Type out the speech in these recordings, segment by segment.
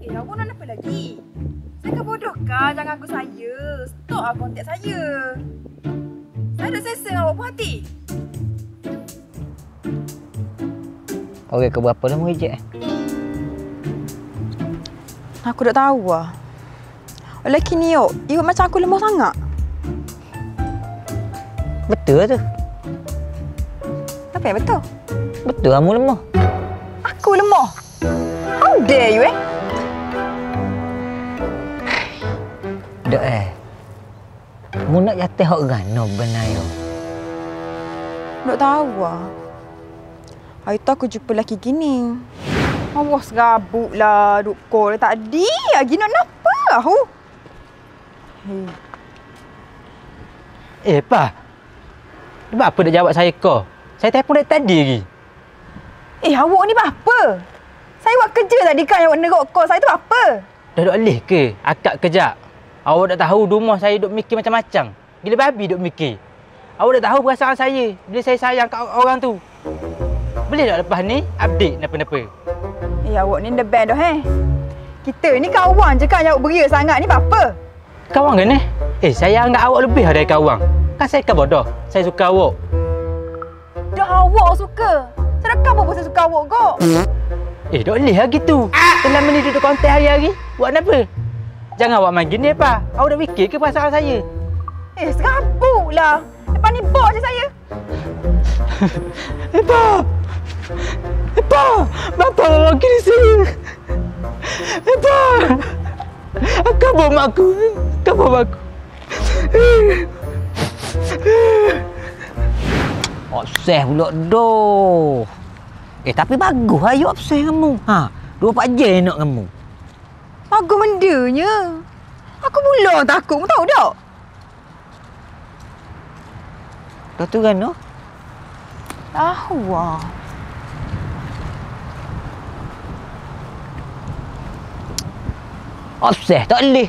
Awak nak apa lagi? Saya kan bodoh kah? Jangan ganggu saya. Stop lah kontak saya. Saya dah selesa dengan awak puas hati. Orang keberapa dah merejek? Aku tak tahu lah. Lelaki ni iwak macam aku lemah sangat. Betul tu. Apa yang betul? Betul kamu lemah. Aku lemah? How dare you Dek mu nak jatuh hak gano benar yo. Tak tahu lah. Hari tu aku jumpa lelaki gini. Allah serabut lah. Duk call tadi lagi nak apa lah. Pa. Sebab apa nak jawab saya kau? Saya telefon dari tadi lagi. Awak ni apa? Saya buat kerja tadi kan awak nerok call saya tu apa? Dah duk alih ke? Akak kejap. Awak dah tahu rumah saya duk mikir macam-macam. Gila babi duk mikir. Awak dah tahu perasaan saya bila saya sayang kat orang tu. Boleh tak lepas ni update napa-napa? Awak ni the best dah Kita ni kawan je kan yang awak beria sangat ni apa? Kawan kan saya anggap awak lebih dari kawan. Kan saya kan bodoh. Saya suka awak. Dah awak suka. Saya dah kamu pun saya suka awak kok. Dok leh lah gitu. Selama ni duduk kontak hari-hari. Buat apa? Jangan awak main gini, Pa. Awak dah fikir ke perasaan saya? Serabut lah. Lepas ni bok je saya. Pa! Pa! Bapa awak kini saya. Pa! Kabur mak aku. Kabur mak aku. Obses pula doh. Tapi bagus lah you obses kamu. 24 jam nak kamu. Bagus bendanya. Aku mula takut. Kamu tahu tak? Dah tu kan no? Tahu lah. Obses tak boleh.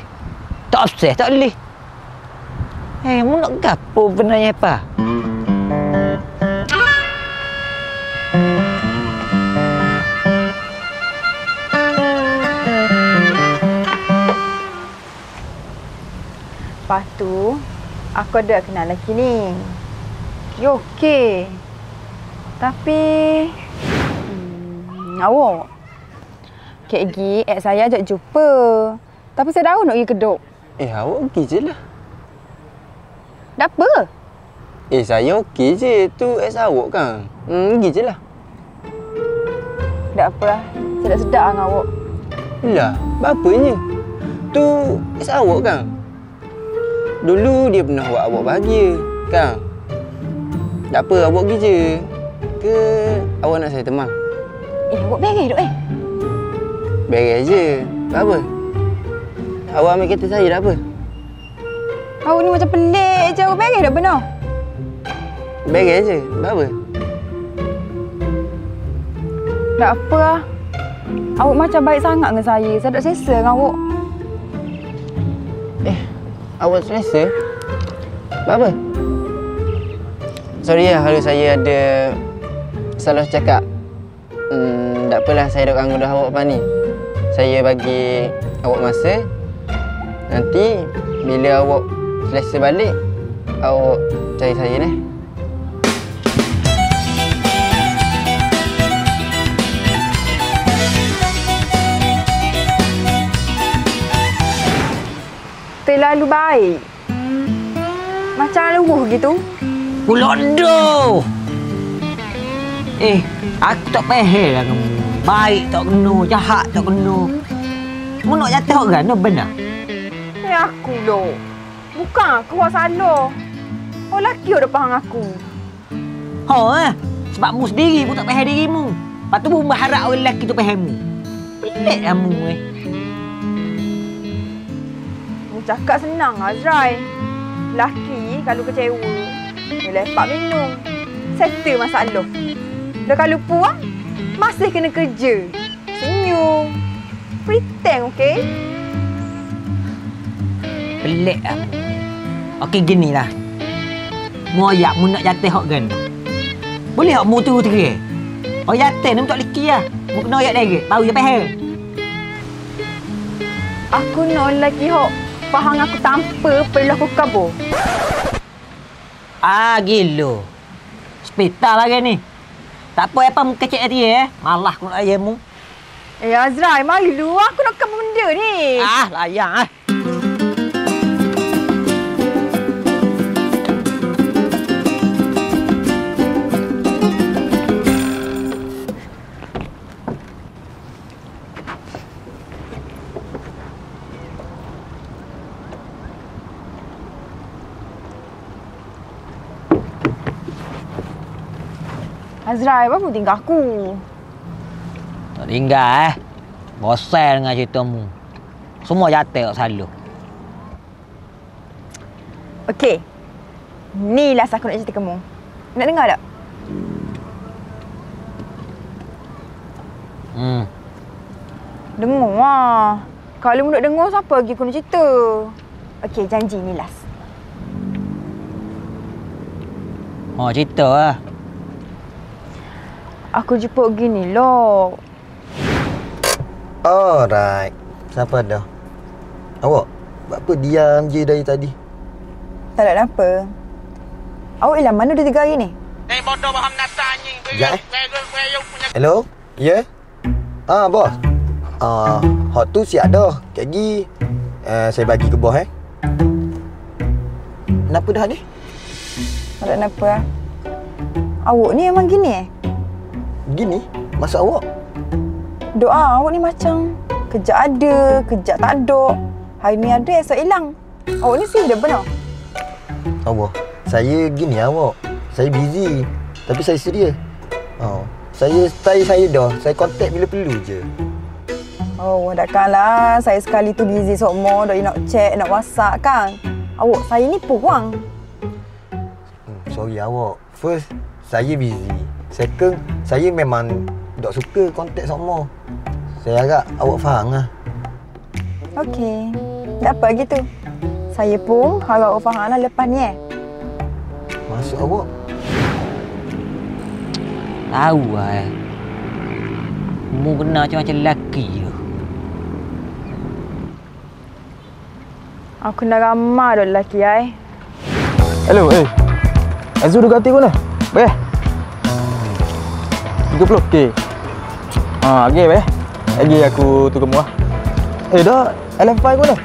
Tak obses tak boleh. Kamu nak gapo benarnya apa? Lepas tu, aku ada kenal lelaki ni. Dia okey. Tapi... awak. Kek Gi, saya ajak jumpa. Tapi saya tahu nak pergi kedok. Awak okey je lah. Dah apa? Saya okey je. Tu awak kan. Pergi je lah. Tak apa lah. Saya dah sedap dengan awak. Lah, bapanya? Tu awak kan? Dulu dia pernah buat awak bahagia, kan? Tak apa, awak pergi je. Ke awak nak saya temang? Awak beres duk Beres je. Tak apa. Awak ambil kereta saya tak apa? Awak ni macam pelik je. Awak beres dah benar? Beres je. Tak apa. Tak apa lah. Awak macam baik sangat dengan saya. Saya tak selesa dengan awak. Awak selesa? Apa? Sorry lah kalau saya ada salah cakap. Tak apalah, saya dah ganggu dah awak lepas ni. Saya bagi awak masa. Nanti bila awak selesa balik, awak cari saya ni. Terlalu baik. Macam luruh gitu. Pulak doh. Aku tak faham lah kamu. Baik tak kena, jahat tak kena. Kamu nak jatuh orang no benar? Aku loh. Bukan aku yang salah. Orang lelaki yang faham aku. Sebab mu sendiri pun tak faham dirimu. Lepas tu mu berharap orang lelaki tu faham mu. Pelik kamu Cakap senang Azrai. Lelaki kalau kecewa, dia lepak minum. Settle masalah. Dah kalau puas, masih kena kerja. Senyum. Pretend, okey? Pelik kamu. Okey, ginilah. Mu ayak mu nak jatuh hak kan? Boleh hak mu tu terik? Oh jatuh ni mu tak leki lah. Mu kena ayak direct. Baru je faham. Aku nak lelaki hok faham aku tanpa perlu aku kabur. Gila. Hospital lagi ni. Tak apa muka cik dia Malah aku nak ayam mu. Azrai, mari lu. Aku nak kabur benda ni. Layang Azrai, apa tinggal aku? Tak tinggal Bosan dengan ceritamu. Semua jatuh selalu. Okey. Ni last aku nak cerita kamu. Nak dengar tak? Dengar lah. Kalau mu nak dengar, siapa lagi aku nak cerita? Okey, janji ni last. Cerita lah. Aku jumpa gini loh. Alright. Siapa dah? Awak? Buat apa diam je dari tadi? Tak ada apa. Awak hilang mana dah 3 hari ni? Bodoh faham nata anjing. Sekejap Hello? Ya? Yeah? Bos. Hot tu siap dah. Kek lagi saya bagi ke bos Kenapa dah ni? Tak ada apa. Awak ni memang gini Gini? Maksud awak? Doa awak ni macam kejap ada, kejap tak ada. Hari ni ada, esok hilang. Awak ni serius benar? Awak, saya gini awak. Saya busy. Tapi saya serius. Saya style saya dah. Saya contact bila perlu je. Oh, takkanlah saya sekali tu busy semua. Dok nak chat, nak WhatsApp kan. Awak, saya ni peruang. Sorry awak. First, saya busy. Second, saya memang tak suka kontak semua. Saya harap awak faham lah. Okey. Tak apa gitu. Saya pun harap awak faham lah lepas ni Maksud awak? Tahu lah mu kena macam-macam lelaki je. Aku nak ramah dah lelaki Hello, Azul dah ganti kau ni? Bayar? 30k. Okey, bayar. Lagi aku tukar murah. Dah LF5 kau ni?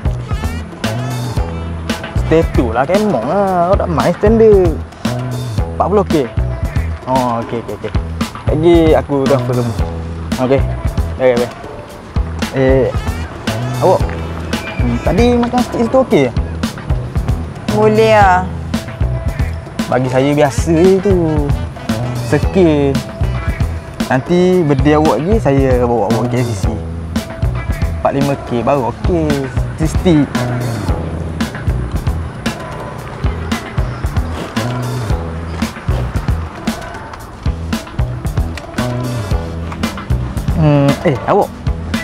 Statue lah, kemong lah. Kau tak main standard. 40k. Okey. Lagi aku transfer kamu. Okey. Bayar. Awak tadi makan steak tu okey? boleh lah. Bagi saya biasa je tu. Sekir. Nanti birthday awak lagi saya bawa awak ke KCC. 45k baru okey. Stick.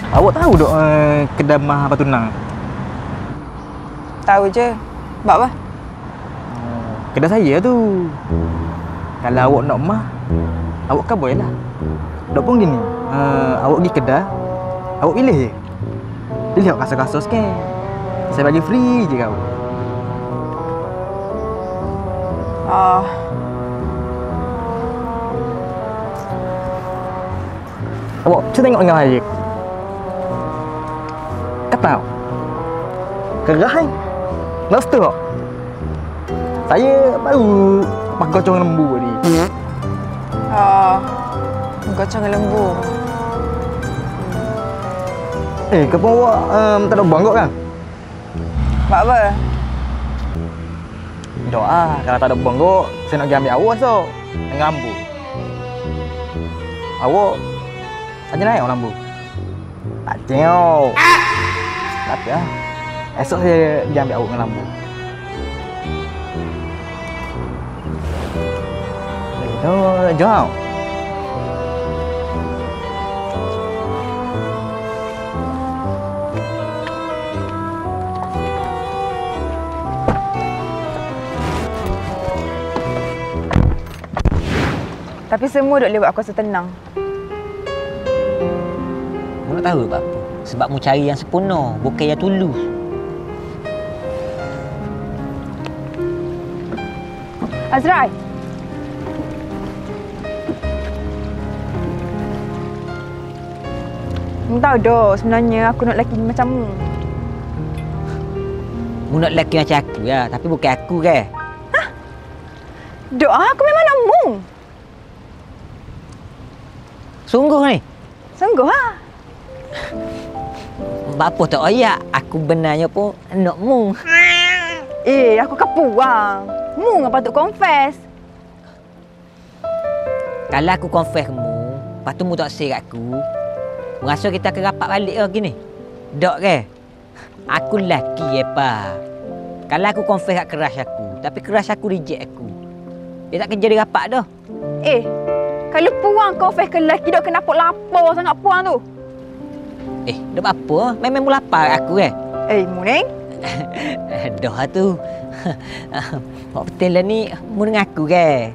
Awak tahu dok kedai Mah Batu Nang? Tahu je. Buat apa? Kedai saya tu. Kalau awak nak mah, awak kan boleh lah. Dok pun gini, awak pergi kedai, awak pilih je. Pilih awak kasar-kasar sikit. Saya bagi free je kau. Awak cuba tengok dengan saya. Kata awak kerah kan? Lobster awak. Saya baru pakai gocong lembu tadi. Gocong lembu. Kepung awak tak ada buang kot kan? Buat apa? Doa, kalau tak ada buang kot, saya nak pergi ambil awak so. Dengan lambu. Awak tak naik orang lambu? Tak tengok. Tak apa lah. Esok saya pergi ambil awak dengan lambu. Jom. Tapi semua duk lewat aku rasa tenang. Mu nak tahu apa? Sebab mu cari yang sempurna, bukan yang tulus. Azrai. Mu tahu dah sebenarnya aku nak lelaki macam mu. Mu nak lelaki macam aku ya, tapi bukan aku ke? Dok, aku memang nak mu. Sungguh ni? Sungguh ha? Apa tak ayak? Aku benarnya pun nak mu. Aku kapu lah. Mu yang patut confess. Kalau aku confess ke mu, lepas tu mu tak say kat aku, mu rasa kita akan rapat balik ke gini? Dok ke? Aku lelaki apa? Kalau aku confess kat keras aku, tapi keras aku reject aku, dia tak kerja di rapat dah. Kalau puang confess ke lelaki dok kenapa lapar sangat puang tu? Dok apa? Memang mu lapar kat aku ke? Mu ni? Dah tu. Hak betul lah ni, mu dengan aku ke?